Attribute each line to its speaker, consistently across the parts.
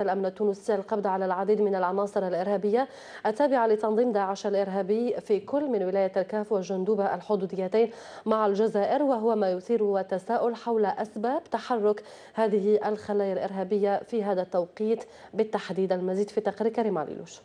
Speaker 1: الأمن التونسي القبض على العديد من العناصر الإرهابية التابعة لتنظيم داعش الإرهابي في كل من ولاية الكاف وجندوبة الحدوديتين مع الجزائر، وهو ما يثير التساؤل حول أسباب تحرك هذه الخلايا الإرهابية في هذا التوقيت بالتحديد. المزيد في تقرير كريم عليلوش.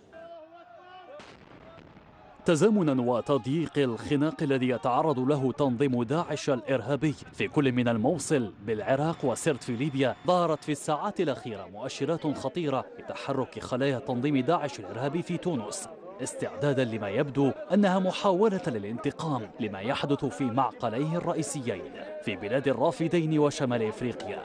Speaker 2: تزامنا وتضييق الخناق الذي يتعرض له تنظيم داعش الإرهابي في كل من الموصل بالعراق وسرت في ليبيا، ظهرت في الساعات الأخيرة مؤشرات خطيرة لتحرك خلايا تنظيم داعش الإرهابي في تونس، استعدادا لما يبدو أنها محاولة للانتقام لما يحدث في معقليه الرئيسيين في بلاد الرافدين وشمال إفريقيا،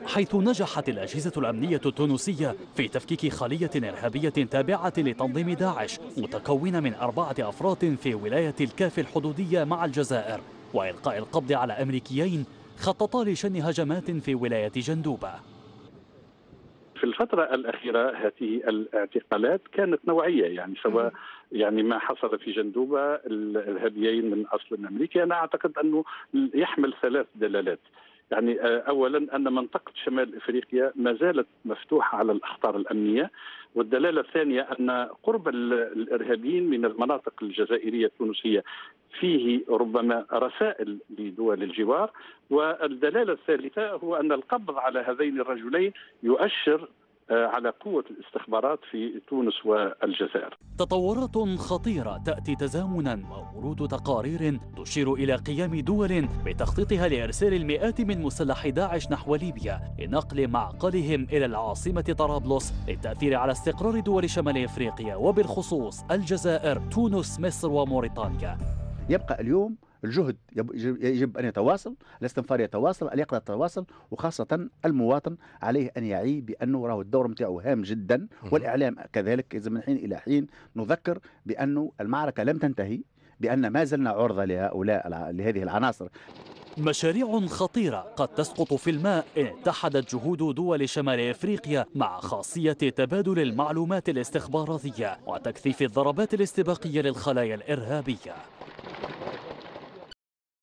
Speaker 2: حيث نجحت الأجهزة الأمنية التونسية في تفكيك خلية إرهابية تابعة لتنظيم داعش متكونة من 4 أفراد في ولاية الكاف الحدودية مع الجزائر، وإلقاء القبض على أمريكيين خططا لشن هجمات في ولاية جندوبة.
Speaker 3: في الفترة الأخيرة هذه الاعتقالات كانت نوعية، يعني سواء ما حصل في جندوبة الإرهابيين من أصل أمريكي، أنا أعتقد أنه يحمل 3 دلالات. يعني أولا أن منطقة شمال إفريقيا ما زالت مفتوحة على الأخطار الأمنية، والدلالة الثانية أن قرب الإرهابيين من المناطق الجزائرية التونسية فيه ربما رسائل لدول الجوار، والدلالة الثالثة هو أن القبض على هذين الرجلين يؤشر على قوة الاستخبارات في تونس والجزائر.
Speaker 2: تطورات خطيرة تأتي تزامنا وورود تقارير تشير إلى قيام دول بتخطيطها لإرسال المئات من مسلحي داعش نحو ليبيا لنقل معقلهم إلى العاصمة طرابلس للتأثير على استقرار دول شمال إفريقيا وبالخصوص الجزائر، تونس، مصر وموريتانيا.
Speaker 4: يبقى اليوم الجهد يجب أن يتواصل، الاستنفار يتواصل، اليقظة تتواصل، وخاصة المواطن عليه أن يعي بأنه راه الدور متاعه هام جدا، والإعلام كذلك. إذا من حين إلى حين نذكر بأنه المعركة لم تنتهي، بأن ما زلنا عرضة لهذه العناصر.
Speaker 2: مشاريع خطيرة قد تسقط في الماء إن اتحدت جهود دول شمال إفريقيا مع خاصية تبادل المعلومات الاستخباراتية وتكثيف الضربات الاستباقية للخلايا الإرهابية.